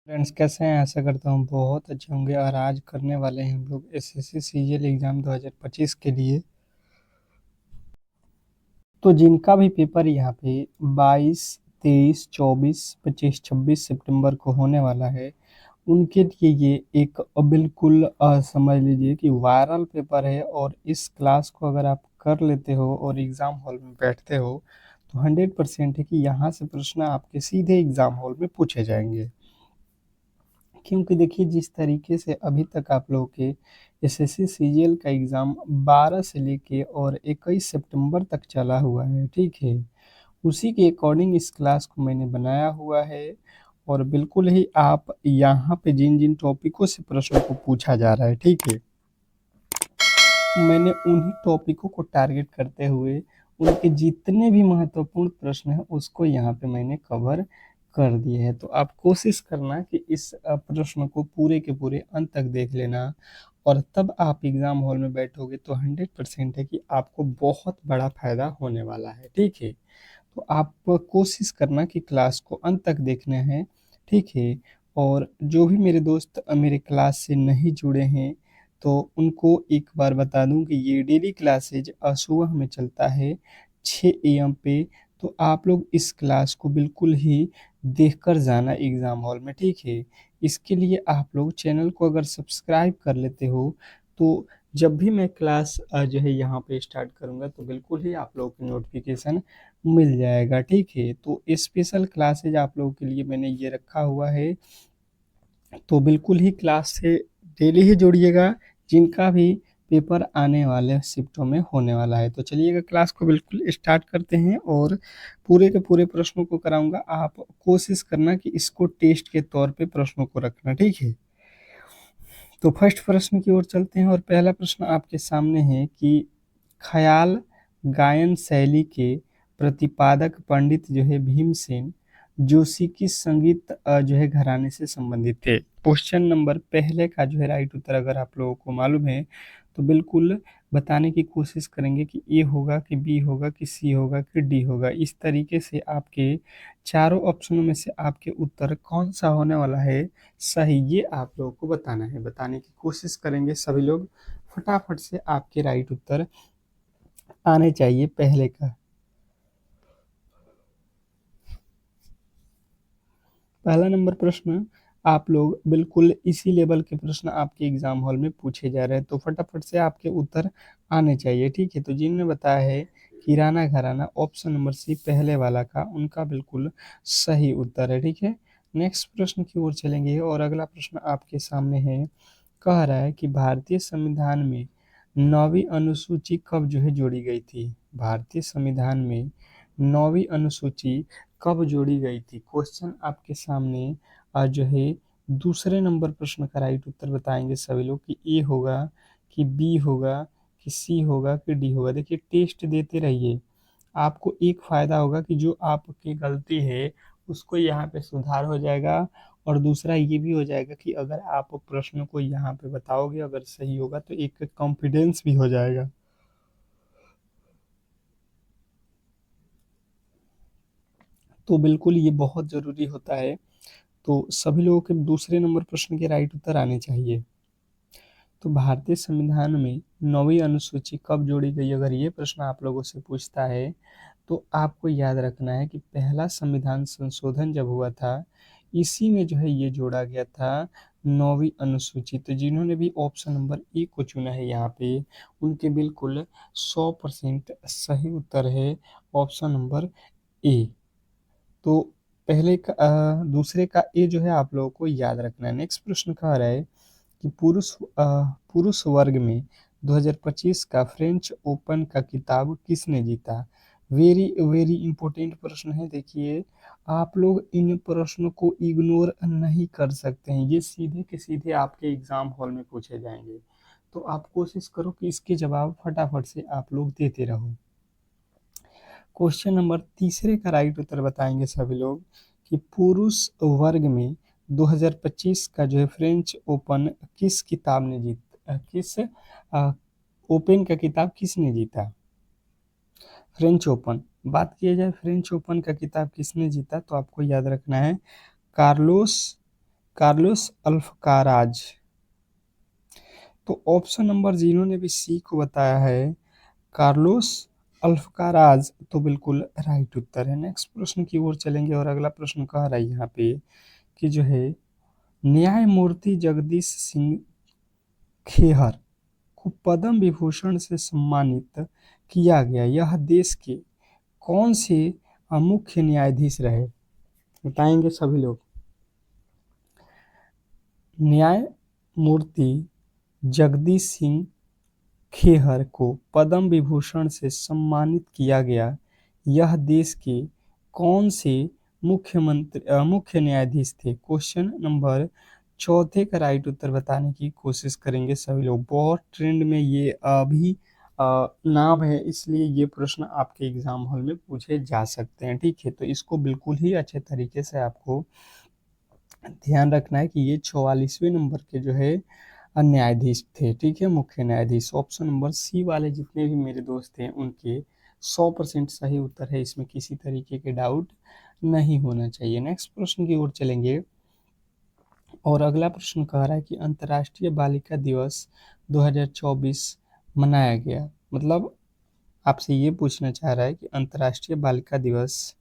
Friends कैसे हैं? आशा करता हूँ बहुत अच्छे होंगे। और आज करने वाले हैं हम लोग एसएससी सीजीएल एग्ज़ाम 2025 के लिए। तो जिनका भी पेपर यहाँ पे 22, 23, 24, 25, 26 सितंबर को होने वाला है, उनके लिए ये एक बिल्कुल समझ लीजिए कि वायरल पेपर है। और इस क्लास को अगर आप कर लेते हो और एग्ज़ाम हॉल में बैठते हो तो 100% है कि यहाँ से प्रश्न आपके सीधे एग्ज़ाम हॉल में पूछे जाएंगे। क्योंकि देखिए, जिस तरीके से अभी तक आप लोगों के एसएससी सीजीएल का एग्ज़ाम 12 से लेके और 21 सितंबर तक चला हुआ है, ठीक है। उसी के अकॉर्डिंग इस क्लास को मैंने बनाया हुआ है। और बिल्कुल ही आप यहाँ पे जिन जिन टॉपिकों से प्रश्नों को पूछा जा रहा है, ठीक है, मैंने उन्हीं टॉपिकों को टारगेट करते हुए उनके जितने भी महत्वपूर्ण प्रश्न हैं उसको यहाँ पे मैंने कवर कर दिए हैं। तो आप कोशिश करना कि इस प्रश्न को पूरे के पूरे अंत तक देख लेना। और तब आप एग्ज़ाम हॉल में बैठोगे तो 100% है कि आपको बहुत बड़ा फायदा होने वाला है, ठीक है। तो आप कोशिश करना कि क्लास को अंत तक देखना है, ठीक है। और जो भी मेरे दोस्त मेरे क्लास से नहीं जुड़े हैं तो उनको एक बार बता दूं कि ये डेली क्लासेज सुबह में चलता है 6 AM पे। तो आप लोग इस क्लास को बिल्कुल ही देखकर जाना एग्ज़ाम हॉल में, ठीक है। इसके लिए आप लोग चैनल को अगर सब्सक्राइब कर लेते हो तो जब भी मैं क्लास जो है यहाँ पे स्टार्ट करूँगा तो बिल्कुल ही आप लोगों की नोटिफिकेशन मिल जाएगा, ठीक है। तो स्पेशल क्लासेज आप लोगों के लिए मैंने ये रखा हुआ है। तो बिल्कुल ही क्लास से डेली ही जुड़िएगा, जिनका भी पेपर आने वाले शिफ्टों में होने वाला है। तो चलिएगा क्लास को बिल्कुल स्टार्ट करते हैं और पूरे के पूरे प्रश्नों को कराऊंगा। आप कोशिश करना कि इसको टेस्ट के तौर पे प्रश्नों को रखना, ठीक है। तो फर्स्ट प्रश्न की ओर चलते हैं और पहला प्रश्न आपके सामने है कि ख्याल गायन शैली के प्रतिपादक पंडित जो है भीमसेन जोशी किस संगीत जो है घराने से संबंधित थे। क्वेश्चन नंबर पहले का जो है राइट उत्तर अगर आप लोगों को मालूम है तो बिल्कुल बताने की कोशिश करेंगे कि ए होगा कि बी होगा कि सी होगा कि डी होगा। इस तरीके से आपके चारों ऑप्शनों में से आपके उत्तर कौन सा होने वाला है सही, ये आप लोगों को बताना है। बताने की कोशिश करेंगे सभी लोग, फटाफट से आपके राइट उत्तर आने चाहिए पहले का। पहला नंबर प्रश्न आप लोग बिल्कुल इसी लेवल के प्रश्न आपके एग्जाम हॉल में पूछे जा रहे हैं तो फटाफट से आपके उत्तर आने चाहिए, ठीक है। तो जिनने बताया है किराना घराना ऑप्शन नंबर सी पहले वाला का, उनका बिल्कुल सही उत्तर है, ठीक है। नेक्स्ट प्रश्न की ओर चलेंगे और अगला प्रश्न आपके सामने है। कह रहा है कि भारतीय संविधान में 9वीं अनुसूची कब जो है जोड़ी गई थी। भारतीय संविधान में 9वीं अनुसूची कब जोड़ी गई थी। क्वेश्चन आपके सामने आज जो है दूसरे नंबर प्रश्न का राइट उत्तर बताएंगे सभी लोग कि ए होगा कि बी होगा कि सी होगा कि डी होगा। देखिए, टेस्ट देते रहिए, आपको एक फायदा होगा कि जो आपकी गलती है उसको यहाँ पे सुधार हो जाएगा। और दूसरा ये भी हो जाएगा कि अगर आप प्रश्न को यहाँ पे बताओगे अगर सही होगा तो एक कॉन्फिडेंस भी हो जाएगा। तो बिल्कुल ये बहुत ज़रूरी होता है। तो सभी लोगों के दूसरे नंबर प्रश्न के राइट उत्तर आने चाहिए। तो भारतीय संविधान में 9वीं अनुसूची कब जोड़ी गई, अगर ये प्रश्न आप लोगों से पूछता है तो आपको याद रखना है कि पहला संविधान संशोधन जब हुआ था इसी में जो है ये जोड़ा गया था 9वीं अनुसूची। तो जिन्होंने भी ऑप्शन नंबर ए को चुना है यहाँ पे उनके बिल्कुल 100% सही उत्तर है ऑप्शन नंबर ए। तो दूसरे का ए जो है आप लोगों को याद रखना है। नेक्स्ट प्रश्न कह रहा है कि पुरुष वर्ग में 2025 का फ्रेंच ओपन का खिताब किसने जीता। वेरी वेरी इंपॉर्टेंट प्रश्न है। देखिए, आप लोग इन प्रश्नों को इग्नोर नहीं कर सकते हैं, ये सीधे के सीधे आपके एग्जाम हॉल में पूछे जाएंगे। तो आप कोशिश करो कि इसके जवाब फटाफट से आप लोग देते रहो। क्वेश्चन नंबर तीसरे का राइट उत्तर बताएंगे सभी लोग कि पुरुष वर्ग में 2025 का जो है फ्रेंच ओपन किस किताब ने किस ओपन का किताब किसने जीता। फ्रेंच ओपन बात किया जाए, फ्रेंच ओपन का किताब किसने जीता तो आपको याद रखना है कार्लोस कार्लोस अल्फकाराज। तो ऑप्शन नंबर जिन्होंने भी सी को बताया है कार्लोस अल्फकाराज, तो बिल्कुल राइट उत्तर है। नेक्स्ट प्रश्न की ओर चलेंगे और अगला प्रश्न कह रहा है यहाँ पे कि जो है न्यायमूर्ति जगदीश सिंह खेहर को पद्म विभूषण से सम्मानित किया गया, यह देश के कौन से मुख्य न्यायाधीश रहे? बताएंगे सभी लोग। न्यायमूर्ति जगदीश सिंह खेहर को पद्म विभूषण से सम्मानित किया गया, यह देश के कौन से मुख्य न्यायाधीश थे? क्वेश्चन नंबर चौथे का राइट उत्तर बताने की कोशिश करेंगे सभी लोग। बहुत ट्रेंड में ये अभी नाम है, इसलिए ये प्रश्न आपके एग्जाम हॉल में पूछे जा सकते हैं। ठीक है, तो इसको बिल्कुल ही अच्छे तरीके से आपको ध्यान रखना है कि ये 44वें नंबर के जो है न्यायाधीश थे। ठीक है, मुख्य न्यायाधीश। ऑप्शन नंबर सी वाले जितने भी मेरे दोस्त हैं उनके 100% सही उत्तर है, इसमें किसी तरीके के डाउट नहीं होना चाहिए। नेक्स्ट प्रश्न की ओर चलेंगे और अगला प्रश्न कह रहा है कि अंतर्राष्ट्रीय बालिका दिवस 2024 मनाया गया, मतलब आपसे ये पूछना चाह रहा है कि अंतर्राष्ट्रीय बालिका दिवस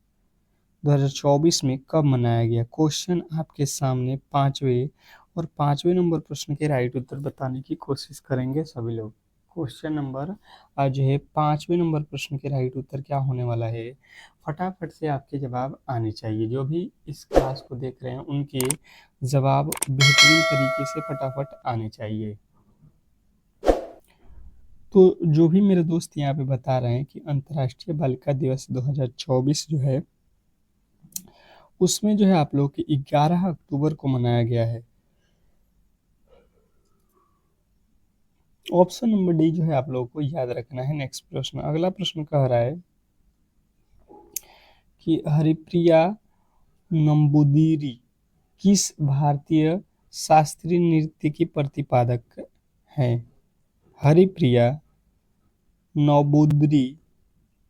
2024 में कब मनाया गया। क्वेश्चन आपके सामने पांचवें नंबर प्रश्न के राइट उत्तर बताने की कोशिश करेंगे सभी लोग। क्वेश्चन नंबर जो है 5वें नंबर प्रश्न के राइट उत्तर क्या होने वाला है? फटाफट से आपके जवाब आने चाहिए। जो भी इस क्लास को देख रहे हैं उनके जवाब बेहतरीन तरीके से फटाफट आने चाहिए। तो जो भी मेरे दोस्त यहाँ पे बता रहे हैं कि अंतर्राष्ट्रीय बालिका दिवस 2024 जो है उसमें जो है आप लोग के 11 अक्टूबर को मनाया गया है। ऑप्शन नंबर डी जो है आप लोगों को याद रखना है। नेक्स्ट प्रश्न, अगला प्रश्न कह रहा है कि हरिप्रिया नंबूदिरी किस भारतीय शास्त्रीय नृत्य की प्रतिपादक है? हरिप्रिया नंबूदिरी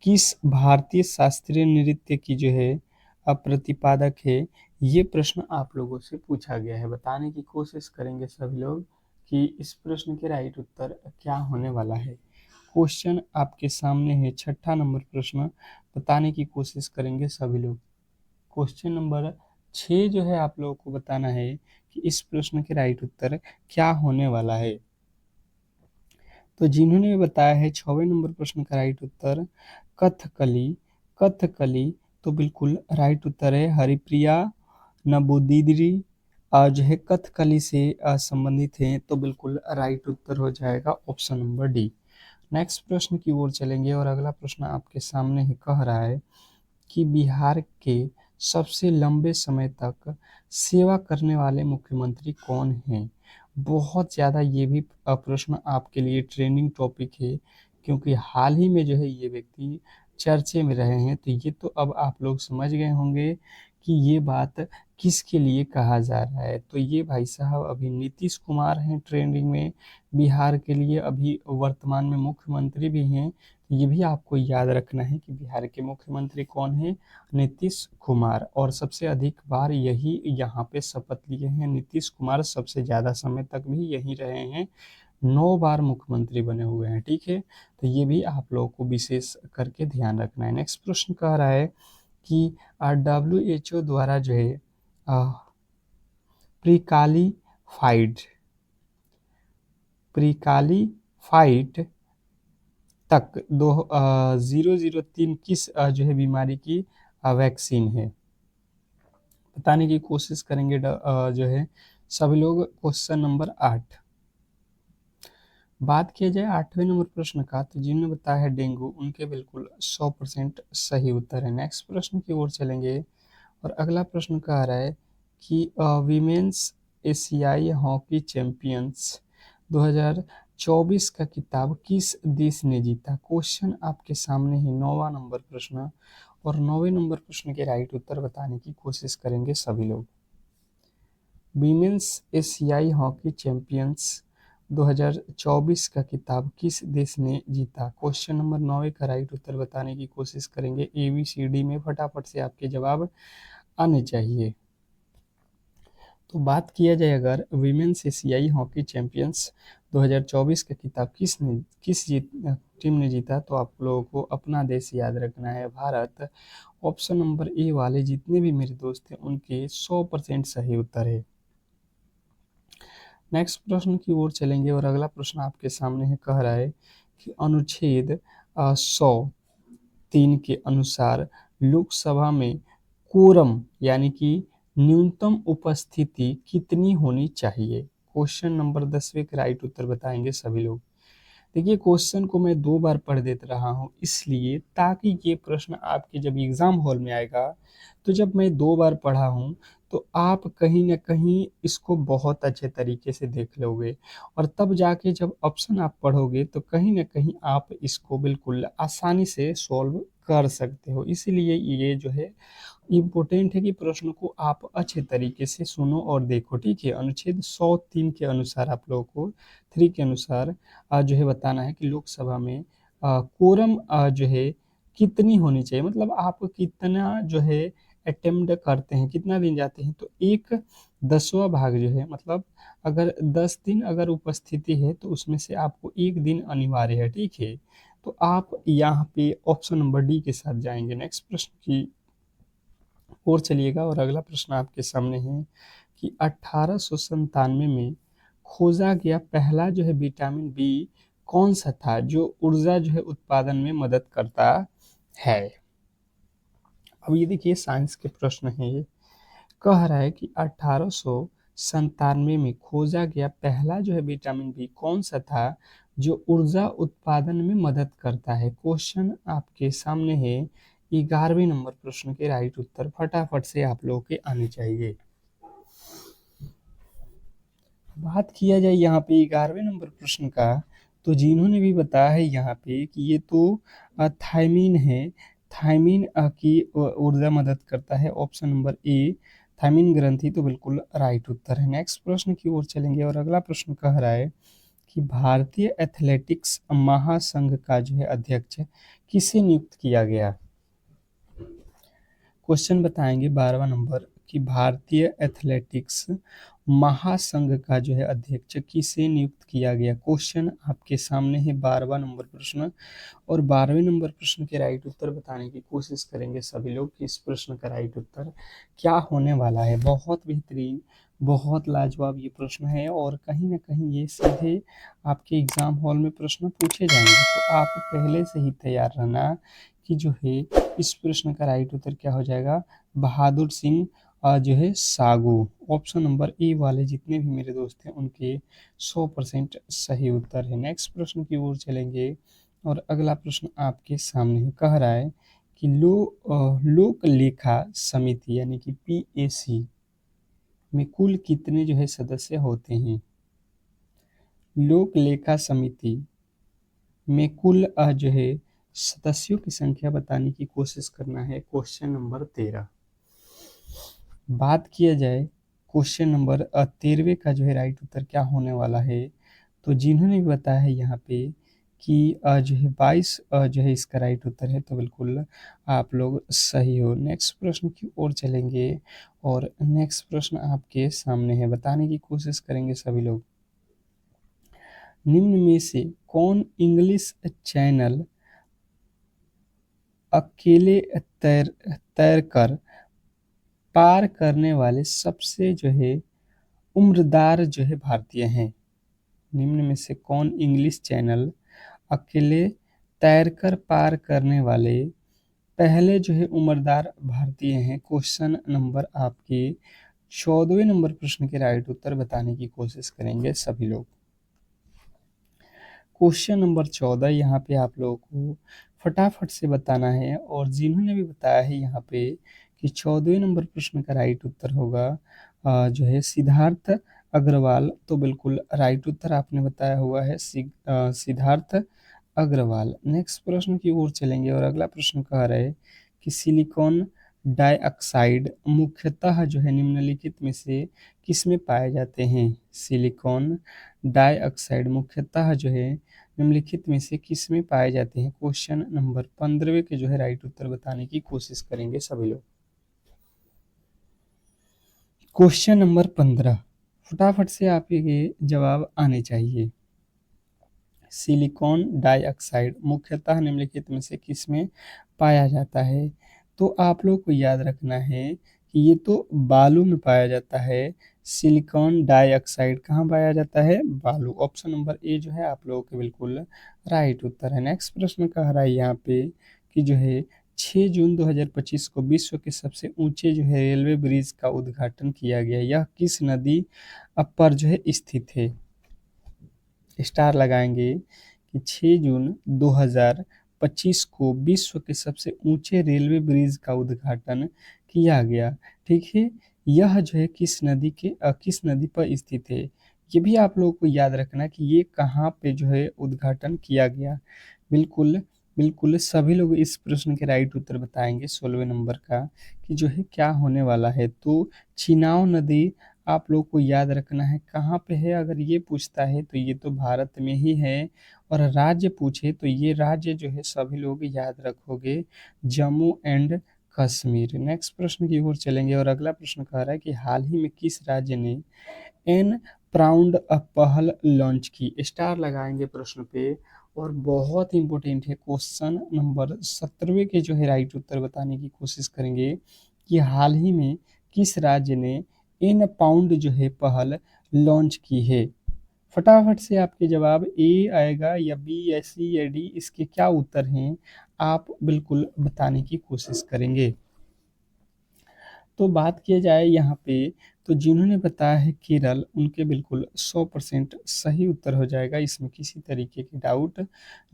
किस भारतीय शास्त्रीय नृत्य की जो है प्रतिपादक है? ये प्रश्न आप लोगों से पूछा गया है। बताने की कोशिश करेंगे सभी लोग कि इस प्रश्न के राइट उत्तर क्या होने वाला है। क्वेश्चन आपके सामने है, छठा नंबर प्रश्न बताने की कोशिश करेंगे सभी लोग। क्वेश्चन नंबर 6 जो है आप लोगों को बताना है कि इस प्रश्न के राइट उत्तर क्या होने वाला है। तो जिन्होंने बताया है 6वें नंबर प्रश्न का राइट उत्तर कथकली। कथकली तो बिल्कुल राइट उत्तर है। हरिप्रिया नंबूदिरी जो है कथकली से संबंधित हैं, तो बिल्कुल राइट उत्तर हो जाएगा ऑप्शन नंबर डी। नेक्स्ट प्रश्न की ओर चलेंगे और अगला प्रश्न आपके सामने ही कह रहा है कि बिहार के सबसे लंबे समय तक सेवा करने वाले मुख्यमंत्री कौन हैं? बहुत ज़्यादा ये भी प्रश्न आपके लिए ट्रेंडिंग टॉपिक है, क्योंकि हाल ही में जो है ये व्यक्ति चर्चे में रहे हैं। तो ये तो अब आप लोग समझ गए होंगे कि ये बात किसके लिए कहा जा रहा है। तो ये भाई साहब अभी नीतीश कुमार हैं ट्रेंडिंग में, बिहार के लिए अभी वर्तमान में मुख्यमंत्री भी हैं। ये भी आपको याद रखना है कि बिहार के मुख्यमंत्री कौन हैं? नीतीश कुमार। और सबसे अधिक बार यही यहाँ पे शपथ लिए हैं नीतीश कुमार, सबसे ज़्यादा समय तक भी यहीं रहे हैं, 9 बार मुख्यमंत्री बने हुए हैं। ठीक है, तो ये भी आप लोगों को विशेष करके ध्यान रखना है। नेक्स्ट प्रश्न कह रहा है कि WHO द्वारा जो है प्रिकालीफाइड प्रिकालीफाइड तक 2003 किस जो है बीमारी की वैक्सीन है? बताने की कोशिश करेंगे जो है सभी लोग। क्वेश्चन नंबर 8 बात किया जाए 8वें नंबर प्रश्न का, तो जिन्होंने बताया है डेंगू उनके बिल्कुल 100% सही उत्तर है। नेक्स्ट प्रश्न की ओर चलेंगे और अगला प्रश्न कह रहा है कि वीमेंस एशियाई हॉकी चैंपियंस 2024 का खिताब किस देश ने जीता? क्वेश्चन आपके सामने है, 9वां नंबर प्रश्न, और 9वें नंबर प्रश्न के राइट उत्तर बताने की कोशिश करेंगे सभी लोग। वीमेंस एशियाई हॉकी चैंपियंस 2024 का खिताब किस देश ने जीता? क्वेश्चन नंबर 9 का राइट उत्तर बताने की कोशिश करेंगे। ABCD में फटाफट से आपके जवाब आने चाहिए। तो बात किया जाए अगर विमेन्स एशियाई हॉकी चैंपियंस 2024 का खिताब टीम ने जीता, तो आप लोगों को अपना देश याद रखना है, भारत। ऑप्शन नंबर ए वाले जितने भी मेरे दोस्त हैं उनके 100% सही उत्तर है। नेक्स्ट प्रश्न की ओर चलेंगे और अगला प्रश्न आपके सामने है, कह रहा है कि अनुच्छेद 103 के अनुसार लोकसभा में कोरम यानी कि न्यूनतम उपस्थिति कितनी होनी चाहिए। क्वेश्चन नंबर 10वें का राइट उत्तर बताएंगे सभी लोग। देखिए, क्वेश्चन को मैं 2 बार पढ़ देता रहा हूँ इसलिए, ताकि ये प्रश्न आपके जब एग्जाम हॉल में आएगा तो जब मैं 2 बार पढ़ा हूँ तो आप कहीं ना कहीं इसको बहुत अच्छे तरीके से देख लोगे, और तब जाके जब ऑप्शन आप पढ़ोगे तो कहीं ना कहीं आप इसको बिल्कुल आसानी से सॉल्व कर सकते हो। इसीलिए ये जो है इम्पोर्टेंट है कि प्रश्न को आप अच्छे तरीके से सुनो और देखो, ठीक है। अनुच्छेद 103 के अनुसार आप लोगों को 3 के अनुसार जो है बताना है कि लोकसभा में कोरम जो है कितनी होनी चाहिए, मतलब आप कितना जो है अटेम्प्ट करते हैं, कितना दिन जाते हैं। तो 1/10वां भाग जो है, मतलब अगर 10 दिन अगर उपस्थिति है तो उसमें से आपको 1 दिन अनिवार्य है, ठीक है। तो आप यहाँ पे ऑप्शन नंबर डी के साथ जाएंगे। नेक्स्ट प्रश्न की और चलिएगा और अगला प्रश्न आपके सामने है कि 1897 में खोजा गया पहला जो है विटामिन बी कौन सा था जो ऊर्जा जो है उत्पादन में मदद करता है। अब ये देखिए साइंस के प्रश्न है, ये कह रहा है कि 1897 में खोजा गया पहला जो है विटामिन बी कौन सा था जो ऊर्जा उत्पादन में मदद करता है। क्वेश्चन आपके सामने है, 11वें नंबर प्रश्न के राइट उत्तर फटाफट से आप लोगों के आने चाहिए। बात किया जाए यहाँ पे 11वें नंबर प्रश्न का, तो जिन्होंने भी बताया है यहाँ पे कि ये तो थायमीन है, थायमीन की ऊर्जा मदद करता है, ऑप्शन नंबर ए थायमीन ग्रंथि तो बिल्कुल राइट उत्तर है। नेक्स्ट प्रश्न की ओर चलेंगे और अगला प्रश्न कह रहा है कि भारतीय एथलेटिक्स महासंघ का जो है अध्यक्ष किसे नियुक्त किया गया। क्वेश्चन बताएंगे 12वां नंबर कि भारतीय एथलेटिक्स महासंघ का जो है अध्यक्ष किसे नियुक्त किया गया। क्वेश्चन आपके सामने है 12वां नंबर प्रश्न, और 12वें नंबर प्रश्न के राइट उत्तर बताने की कोशिश करेंगे सभी लोग कि इस प्रश्न का राइट उत्तर क्या होने वाला है। बहुत बेहतरीन, बहुत लाजवाब ये प्रश्न है, और कहीं ना कहीं ये सीधे आपके एग्जाम हॉल में प्रश्न पूछे जाएंगे, तो आप पहले से ही तैयार रहना कि जो है इस प्रश्न का राइट उत्तर क्या हो जाएगा, बहादुर सिंह जो है सागू। ऑप्शन नंबर ए वाले जितने भी मेरे दोस्त हैं उनके 100% सही उत्तर है। नेक्स्ट प्रश्न की ओर चलेंगे और अगला प्रश्न आपके सामने है, कह रहा है कि लोक लेखा समिति यानी कि पीएसी में कुल कितने जो है सदस्य होते हैं। लोक लेखा समिति में कुल जो है सदस्यों की संख्या बताने की कोशिश करना है। Question number 13। बात किया जाए क्वेश्चन नंबर 13वें का जो है राइट उत्तर क्या होने वाला है, तो जिन्होंने भी बताया है यहाँ पे कि जो है 22 जो है इसका राइट उत्तर है, तो बिल्कुल आप लोग सही हो। नेक्स्ट प्रश्न की ओर चलेंगे और नेक्स्ट प्रश्न आपके सामने है, बताने की कोशिश करेंगे सभी लोग। निम्न में से कौन इंग्लिश चैनल अकेले तैरकर पार करने वाले सबसे जो है उम्रदार जो है भारतीय हैं। निम्न में से कौन इंग्लिश चैनल अकेले तैरकर पार करने वाले पहले जो है उम्रदार भारतीय हैं। क्वेश्चन नंबर आपके 14वें नंबर प्रश्न के राइट उत्तर बताने की कोशिश करेंगे सभी लोग। क्वेश्चन नंबर 14 यहाँ पे आप लोगों को फटाफट से बताना है, और जिन्होंने भी बताया है यहाँ पे कि 14वें नंबर प्रश्न का राइट उत्तर होगा जो है सिद्धार्थ अग्रवाल, तो बिल्कुल राइट उत्तर आपने बताया हुआ है सिद्धार्थ अग्रवाल। नेक्स्ट प्रश्न की ओर चलेंगे और अगला प्रश्न कह रहा है कि सिलिकॉन डाइऑक्साइड मुख्यतः जो है निम्नलिखित में से किसमें पाए जाते हैं। सिलिकॉन डाइऑक्साइड मुख्यतः जो है निम्नलिखित में से किसमें पाए जाते हैं। क्वेश्चन नंबर 15वें के जो है राइट उत्तर बताने की कोशिश करेंगे सभी लोग। क्वेश्चन नंबर 15, फटाफट से आपके जवाब आने चाहिए। सिलिकॉन डाइऑक्साइड मुख्यतः निम्नलिखित में से किसमें पाया जाता है? तो आप लोग को याद रखना है कि ये तो बालू में पाया जाता है। सिलिकॉन डाइऑक्साइड कहाँ पाया जाता है? बालू। ऑप्शन नंबर ए जो है आप लोगों के बिल्कुल राइट उत्तर है। नेक्स्ट प्रश्न कह रहा है यहाँ पे कि जो है 6 जून 2025 को विश्व के सबसे ऊंचे जो है रेलवे ब्रिज का उद्घाटन किया गया। यह किस नदी पर जो है स्थित है? स्टार लगाएंगे कि 6 जून 2025 को विश्व के सबसे ऊंचे रेलवे ब्रिज का उद्घाटन किया गया। ठीक है, यह जो है किस नदी पर स्थित है? ये भी आप लोगों को याद रखना कि ये कहाँ पे जो है उद्घाटन किया गया। बिल्कुल बिल्कुल सभी लोग इस प्रश्न के राइट उत्तर बताएंगे 16वें नंबर का कि जो है क्या होने वाला है। तो चिनाव नदी आप लोग को याद रखना है कहाँ पे है। अगर ये पूछता है तो ये तो भारत में ही है, और राज्य पूछे तो ये राज्य जो है सभी लोग याद रखोगे, जम्मू एंड कश्मीर। नेक्स्ट प्रश्न की ओर चलेंगे और अगला प्रश्न कह रहा है कि हाल ही में किस राज्य ने एन प्राउंड पहल लॉन्च की? स्टार लगाएंगे प्रश्न पे, और बहुत इंपॉर्टेंट है। क्वेश्चन नंबर 17वें के जो है राइट उत्तर बताने की कोशिश करेंगे कि हाल ही में किस राज्य ने इन पाउंड जो है पहल लॉन्च की है। फटाफट से आपके जवाब ए आएगा या बी या सी या डी, इसके क्या उत्तर हैं आप बिल्कुल बताने की कोशिश करेंगे। तो बात किया जाए यहाँ पे, तो जिन्होंने बताया है केरल, उनके बिल्कुल 100% सही उत्तर हो जाएगा। इसमें किसी तरीके की डाउट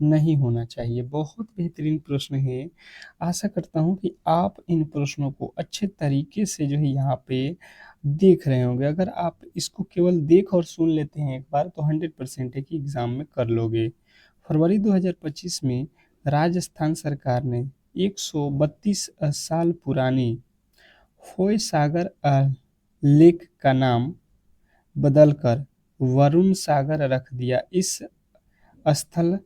नहीं होना चाहिए। बहुत बेहतरीन प्रश्न है। आशा करता हूँ कि आप इन प्रश्नों को अच्छे तरीके से जो है यहाँ पे देख रहे होंगे। अगर आप इसको केवल देख और सुन लेते हैं एक बार तो 100% है कि एग्जाम में कर लोगे। फरवरी 2025 में राजस्थान सरकार ने 132 साल पुरानी फोय सागर लेक का नाम बदलकर वरुण सागर रख दिया। स्थल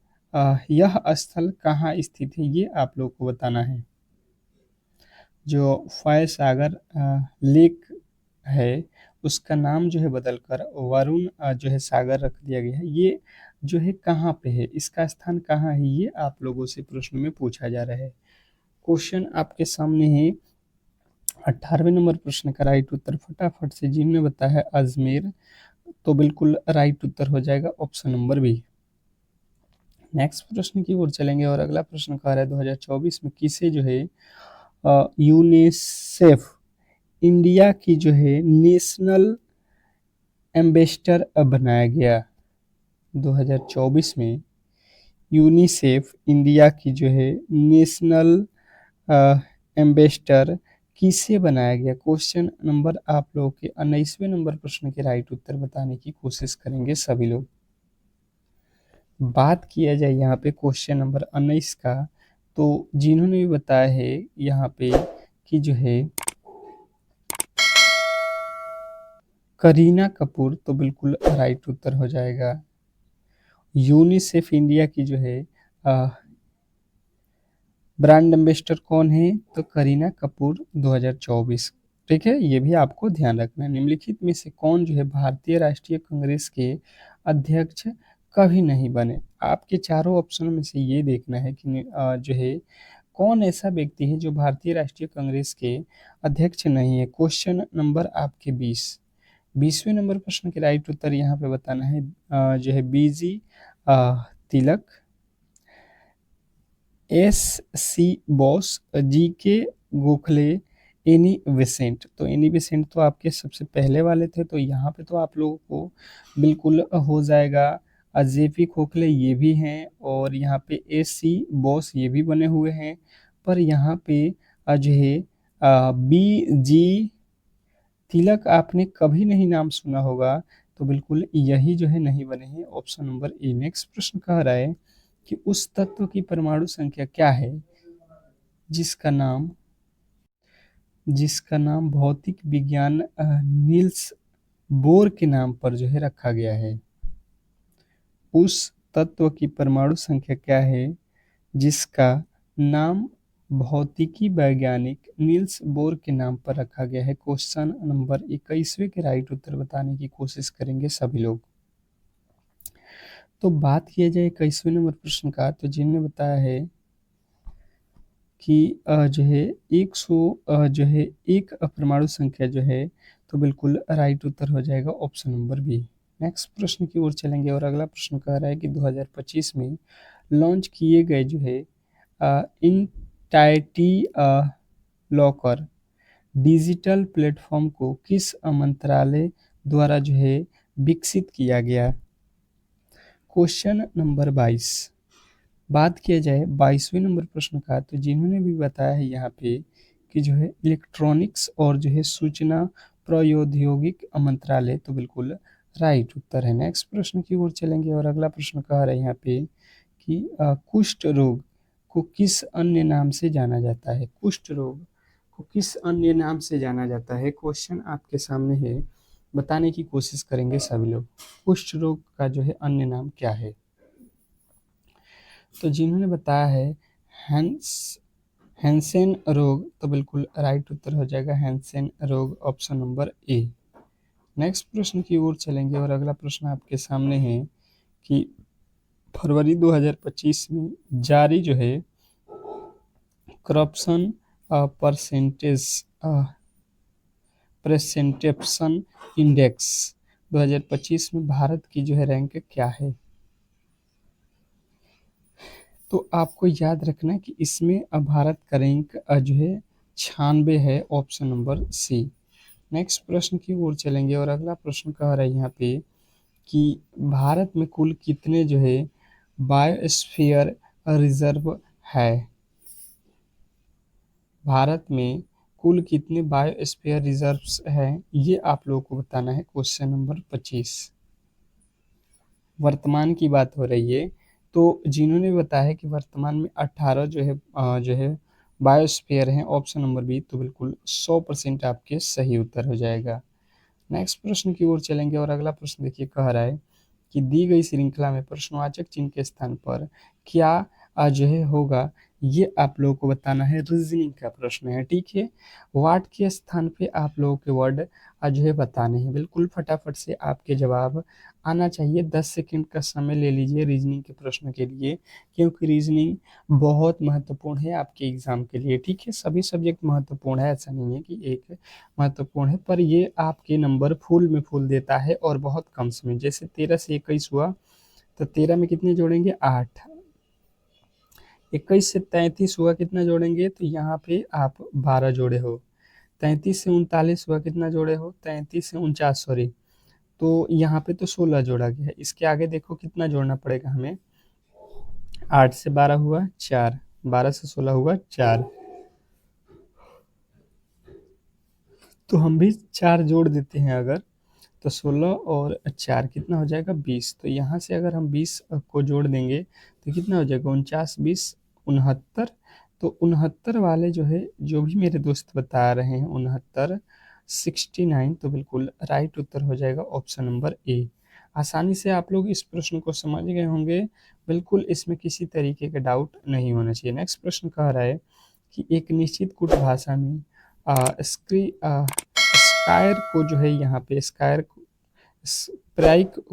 यह स्थल कहाँ स्थित है ये आप लोग को बताना है। जो फोय सागर लेक है उसका नाम जो है बदलकर वरुण जो है सागर रख दिया गया है। ये जो है कहाँ पे है, इसका स्थान कहाँ है, ये आप लोगों से प्रश्न में पूछा जा रहा है। क्वेश्चन आपके सामने है। 18वें नंबर प्रश्न का राइट उत्तर फटाफट से जिन्होंने बताया है अजमेर, तो बिल्कुल राइट उत्तर हो जाएगा ऑप्शन नंबर बी। नेक्स्ट प्रश्न की ओर चलेंगे और अगला प्रश्न कह रहा है 2024 में किसे जो है यूनिसेफ इंडिया की जो है नेशनल एम्बेसडर बनाया गया। 2024 में यूनिसेफ इंडिया की जो है नेशनल एम्बेसडर किसे बनाया गया? क्वेश्चन नंबर आप लोगों के 19वें नंबर प्रश्न के राइट उत्तर बताने की कोशिश करेंगे सभी लोग। बात किया जाए यहाँ पे क्वेश्चन नंबर 19 का, तो जिन्होंने भी बताया है यहाँ पे कि जो है करीना कपूर, तो बिल्कुल राइट उत्तर हो जाएगा। यूनिसेफ इंडिया की जो है ब्रांड एम्बेसडर कौन है? तो करीना कपूर 2024। ठीक है, ये भी आपको ध्यान रखना है। निम्नलिखित में से कौन जो है भारतीय राष्ट्रीय कांग्रेस के अध्यक्ष कभी नहीं बने? आपके चारों ऑप्शन में से ये देखना है कि जो है कौन ऐसा व्यक्ति है जो भारतीय राष्ट्रीय कांग्रेस के अध्यक्ष नहीं है। क्वेश्चन नंबर आपके 20वें नंबर प्रश्न के राइट उत्तर यहाँ पे बताना है जो है बीजी तिलक, एस सी बोस, जी के गोखले, एनी बेसेंट। तो एनी बेसेंट तो आपके सबसे पहले वाले थे, तो यहाँ पे तो आप लोगों को बिल्कुल हो जाएगा। जेपी गोखले ये भी हैं, और यहाँ पे एस सी बोस ये भी बने हुए हैं, पर यहाँ पे जो है बी जी तिलक आपने कभी नहीं नाम सुना होगा, तो बिल्कुल यही जो है नहीं बने हैं। Option number A. नेक्स्ट प्रश्न कह रहा है कि उस तत्व की परमाणु संख्या क्या है जिसका नाम भौतिक विज्ञान नील्स बोर के नाम पर जो है रखा गया है। उस तत्व की परमाणु संख्या क्या है जिसका नाम भौतिकी वैज्ञानिक नील्स बोर के नाम पर रखा गया है? क्वेश्चन नंबर 21वें के राइट उत्तर बताने की कोशिश करेंगे सभी लोग। तो बात किया जाए 21वें नंबर प्रश्न का, तो जिन्होंने बताया है कि जो है 100 जो है एक अपरमाणु संख्या जो है, तो बिल्कुल राइट उत्तर हो जाएगा ऑप्शन नंबर बी। नेक्स्ट प्रश्न की ओर चलेंगे और अगला प्रश्न कह रहा है कि 2025 में लॉन्च किए गए जो है इंटाइटी लॉकर डिजिटल प्लेटफॉर्म को किस मंत्रालय द्वारा जो है विकसित किया गया? Question number 22। बात किया जाए 22वें नंबर प्रश्न का, तो जिन्होंने भी बताया है यहाँ पे कि जो है इलेक्ट्रॉनिक्स और जो है सूचना प्रौद्योगिक मंत्रालय, तो बिल्कुल राइट उत्तर है। नेक्स्ट प्रश्न की ओर चलेंगे और अगला प्रश्न कह रहा है यहाँ पे कि कुष्ठ रोग को किस अन्य नाम से जाना जाता है? कुष्ठ रोग को किस अन्य नाम से जाना जाता है? क्वेश्चन आपके सामने है, बताने की कोशिश करेंगे सभी लोग। कुष्ठ रोग का जो है अन्य नाम क्या है? तो जिन्होंने बताया है हैंसेन रोग, तो बिल्कुल राइट उत्तर हो जाएगा हैंसेन रोग, ऑप्शन नंबर ए। नेक्स्ट प्रश्न की ओर चलेंगे और अगला प्रश्न आपके सामने है कि फरवरी 2025 में जारी जो है करप्शन परसेंटेज प्रेसेंटेशन इंडेक्स 2025 में भारत की जो है रैंक क्या है? तो आपको याद रखना कि इसमें भारत का रैंक जो है 96 है, ऑप्शन नंबर सी। नेक्स्ट प्रश्न की ओर चलेंगे और अगला प्रश्न कह रहा है यहाँ पे कि भारत में कुल कितने जो है बायोस्फीयर रिजर्व है? भारत में कुल कितने बायोस्फीयर रिजर्व्स हैं, ये आप लोगों को बताना है। क्वेश्चन नंबर 25 वर्तमान की बात हो रही है, तो जिन्होंने बताया है कि वर्तमान में 18 जो है बायोस्फीयर हैं, ऑप्शन नंबर बी, तो बिल्कुल 100% आपके सही उत्तर हो जाएगा। नेक्स्ट प्रश्न की ओर चलेंगे और अगला प्रश्न देखिए कह रहा है कि दी गई श्रृंखला में प्रश्नवाचक चिन्ह के स्थान पर क्या जो है होगा, ये आप लोगों को बताना है। रीजनिंग का प्रश्न है, ठीक है। वाट के स्थान पे आप लोगों के वर्ड जो है बताने हैं। बिल्कुल फटाफट से आपके जवाब आना चाहिए। 10 सेकंड का समय ले लीजिए रीजनिंग के प्रश्न के लिए, क्योंकि रीजनिंग बहुत महत्वपूर्ण है आपके एग्जाम के लिए, ठीक है। सभी सब्जेक्ट महत्वपूर्ण है, ऐसा नहीं है कि एक महत्वपूर्ण है, पर ये आपके नंबर फुल में फुल देता है और बहुत कम समय। जैसे 13 से 21 हुआ, तो 13 में कितने जोड़ेंगे? 8। 21 से 33 हुआ, कितना जोड़ेंगे? तो यहाँ पे आप 12 जोड़े हो। 33 से 39 हुआ, कितना जोड़े हो? 33 से 49, सॉरी, तो यहाँ पे तो 16 जोड़ा गया है। इसके आगे देखो कितना जोड़ना पड़ेगा हमें। 8 से 12 हुआ 4, 12 से 16 हुआ 4, तो हम भी 4 जोड़ देते हैं अगर, तो 16 और 4 कितना हो जाएगा? 20। तो यहाँ से अगर हम 20 को जोड़ देंगे तो कितना हो जाएगा? 49, 20, 69। तो 69 वाले जो है, जो भी मेरे दोस्त बता रहे हैं 69, 69, तो बिल्कुल राइट उत्तर हो जाएगा ऑप्शन नंबर ए। आसानी से आप लोग इस प्रश्न को समझ गए होंगे, बिल्कुल इसमें किसी तरीके का डाउट नहीं होना चाहिए। नेक्स्ट प्रश्न कह रहा है कि एक निश्चित कुट भाषा में स्कायर को जो है यहाँ पे स्प्राइक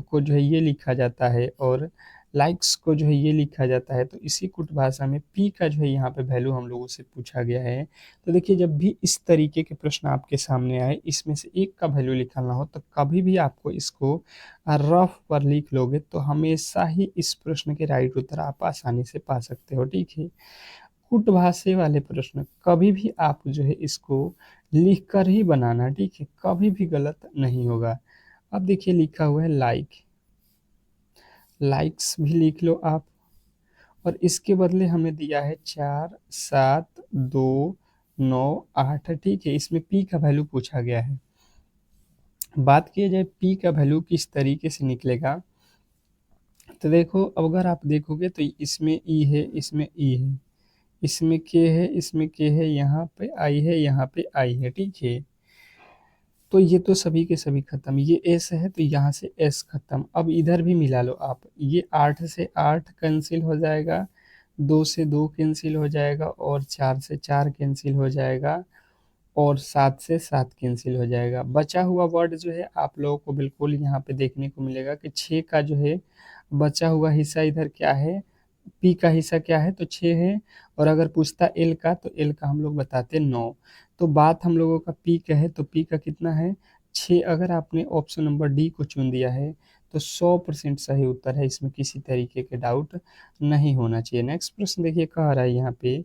को जो है ये लिखा जाता है और लाइक्स को जो है ये लिखा जाता है। तो इसी कुट भाषा में पी का जो है यहाँ पे वैल्यू हम लोगों से पूछा गया है। तो देखिए, जब भी इस तरीके के प्रश्न आपके सामने आए, इसमें से एक का वैल्यू निकालना हो, तो कभी भी आपको इसको रफ पर लिख लोगे तो हमेशा ही इस प्रश्न के राइट उत्तर आप आसानी से पा सकते हो, ठीक है। कुट भाषा वाले प्रश्न कभी भी आप जो है इसको लिख कर ही बनाना, ठीक है, कभी भी गलत नहीं होगा। अब देखिए लिखा हुआ है लाइक्स भी लिख लो आप, और इसके बदले हमें दिया है 4, 7, 2, 9, 8, ठीक है। इसमें पी का वैल्यू पूछा गया है। बात किया जाए पी का वैल्यू किस तरीके से निकलेगा, तो देखो, अब अगर आप देखोगे तो इसमें ई है, इसमें ई है, इसमें के है, इसमें के है, यहाँ पे आई है, यहाँ पे आई है, ठीक है। तो ये तो सभी के सभी खत्म, ये एस है तो यहाँ से एस खत्म। अब इधर भी मिला लो आप, ये 8 से 8 कैंसिल हो जाएगा, 2 से 2 कैंसिल हो जाएगा और 4 से 4 कैंसिल हो जाएगा और 7 से 7 कैंसिल हो जाएगा। बचा हुआ वर्ड जो है आप लोगों को बिल्कुल यहाँ पे देखने को मिलेगा कि 6 का जो है बचा हुआ हिस्सा इधर क्या है, पी का हिस्सा क्या है तो 6 है। और अगर पूछता एल का तो एल का हम लोग बताते 9। तो बात हम लोगों का पी का है तो पी का कितना है 6। अगर आपने ऑप्शन नंबर डी को चुन दिया है तो 100% सही उत्तर है, इसमें किसी तरीके के डाउट नहीं होना चाहिए। नेक्स्ट प्रश्न देखिए कह रहा है यहाँ पे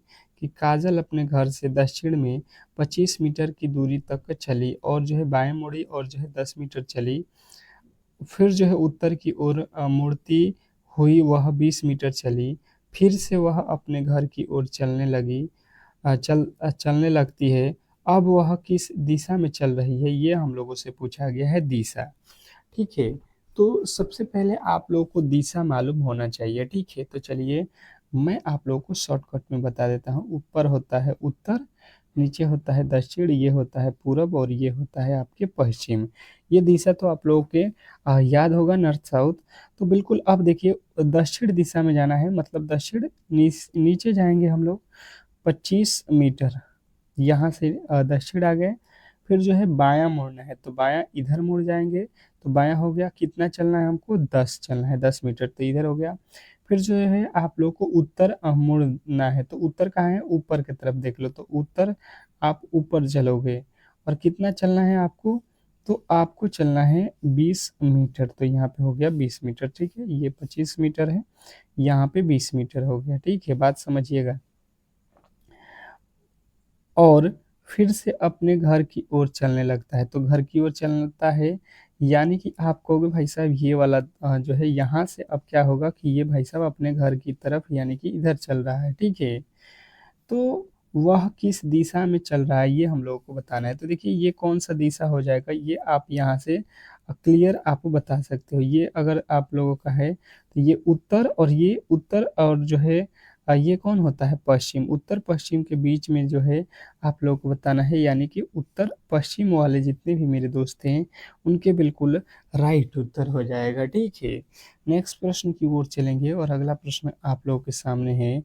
कि काजल अपने घर से दक्षिण में 25 मीटर की दूरी तक चली और जो है बाएं मुड़ी और जो है 10 मीटर चली। फिर जो है उत्तर की ओर मुड़ती हुई वह 20 मीटर चली। फिर से वह अपने घर की ओर चलने लगी, चलने लगती है। अब वह किस दिशा में चल रही है ये हम लोगों से पूछा गया है दिशा। ठीक है, तो सबसे पहले आप लोगों को दिशा मालूम होना चाहिए। ठीक है, तो चलिए मैं आप लोगों को शॉर्टकट में बता देता हूँ। ऊपर होता है उत्तर, नीचे होता है दक्षिण, ये होता है पूरब और ये होता है आपके पश्चिम। ये दिशा तो आप लोगों के याद होगा, नॉर्थ साउथ। तो बिल्कुल अब देखिए दक्षिण दिशा में जाना है, मतलब दक्षिण नीचे जाएंगे हम लोग 25 मीटर। यहाँ से दक्षिण आ गए। फिर जो है बायां मुड़ना है तो बायां इधर मुड़ जाएंगे। तो बायां हो गया, कितना चलना है हमको 10 चलना है, 10 मीटर तो इधर हो गया। फिर जो है आप लोग को उत्तर मुड़ना है तो उत्तर कहाँ है, ऊपर की तरफ देख लो तो उत्तर आप ऊपर चलोगे। और कितना चलना है आपको, तो आपको चलना है 20 मीटर। तो यहाँ पे हो गया 20 मीटर। ठीक है, ये 25 मीटर है, यहाँ पे 20 मीटर हो गया। ठीक है, बात समझिएगा। और फिर से अपने घर की ओर चलने लगता है। तो घर की ओर चलता है यानी कि आप कहोगे भाई साहब ये वाला जो है यहाँ से अब क्या होगा कि ये भाई साहब अपने घर की तरफ यानी कि इधर चल रहा है। ठीक है, तो वह किस दिशा में चल रहा है ये हम लोगों को बताना है। तो देखिए ये कौन सा दिशा हो जाएगा, ये आप यहाँ से क्लियर आप बता सकते हो। ये अगर आप लोगों का है तो ये उत्तर, और ये उत्तर और जो है ये कौन होता है पश्चिम। उत्तर पश्चिम के बीच में जो है आप लोगों को बताना है, यानी कि उत्तर पश्चिम वाले जितने भी मेरे दोस्त हैं उनके बिल्कुल राइट उत्तर हो जाएगा। ठीक है, नेक्स्ट प्रश्न की ओर चलेंगे और अगला प्रश्न आप लोगों के सामने है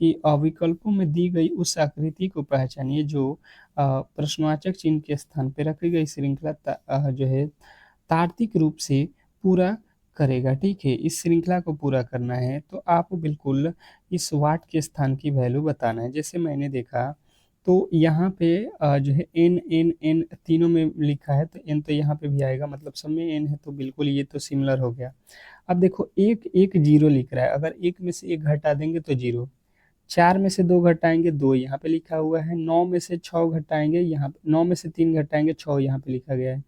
कि विकल्पों में दी गई उस आकृति को पहचानिए जो प्रश्नवाचक चिन्ह के स्थान पर रखी गई श्रृंखला जो है तार्किक रूप से पूरा करेगा। ठीक है, इस श्रृंखला को पूरा करना है तो आपको बिल्कुल इस वाट के स्थान की वैल्यू बताना है। जैसे मैंने देखा तो यहाँ पे जो है एन एन एन तीनों में लिखा है तो एन तो यहाँ पे भी आएगा, मतलब सब में एन है तो बिल्कुल ये तो सिमिलर हो गया। अब देखो एक एक जीरो लिख रहा है, अगर एक में से एक घटा देंगे तो जीरो, 4 में से 2 घटाएंगे 2 यहाँ पे लिखा हुआ है, 9 में से 6 घटाएंगे यहाँ, 9 में से 3 घटाएंगे 6 यहाँ पे लिखा गया है,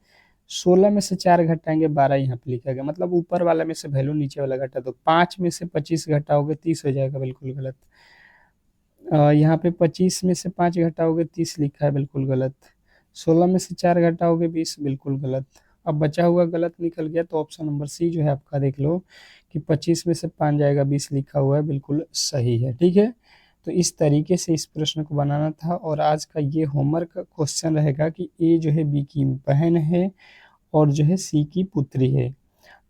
16 में से 4 घटाएंगे 12 यहाँ पे लिखा गया। मतलब ऊपर वाला में से वैल्यू नीचे वाला घटा दो। 5 में से 25 घटाओगे 30 हो जाएगा, बिल्कुल गलत। यहाँ पे 25 में से 5 घटाओगे 30 लिखा है, बिल्कुल गलत। 16 में से 4 घटाओगे 20, बिल्कुल गलत। अब बचा हुआ गलत निकल गया तो ऑप्शन नंबर सी जो है आपका देख लो कि 25 में से 5 जाएगा 20 लिखा हुआ है, बिल्कुल सही है। ठीक है, तो इस तरीके से इस प्रश्न को बनाना था। और आज का ये होमवर्क का क्वेश्चन रहेगा कि ए जो है बी की बहन है और जो है सी की पुत्री है,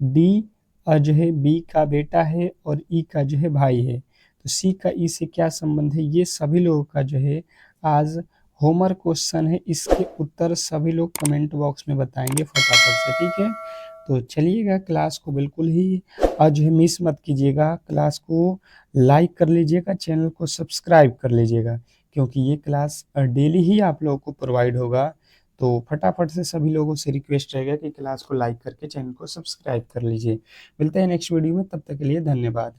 डी जो है बी का बेटा है और ई का जो है भाई है, तो सी का ई से क्या संबंध है, ये सभी लोगों का जो है आज होमवर्क क्वेश्चन है। इसके उत्तर सभी लोग कमेंट बॉक्स में बताएंगे फटाफट से। ठीक है, तो चलिएगा क्लास को बिल्कुल ही आज जो है मिस मत कीजिएगा। क्लास को लाइक कर लीजिएगा, चैनल को सब्सक्राइब कर लीजिएगा, क्योंकि ये क्लास डेली ही आप लोगों को प्रोवाइड होगा। तो फटाफट से सभी लोगों से रिक्वेस्ट रहेगा कि क्लास को लाइक करके चैनल को सब्सक्राइब कर लीजिए। मिलते हैं नेक्स्ट वीडियो में, तब तक के लिए धन्यवाद।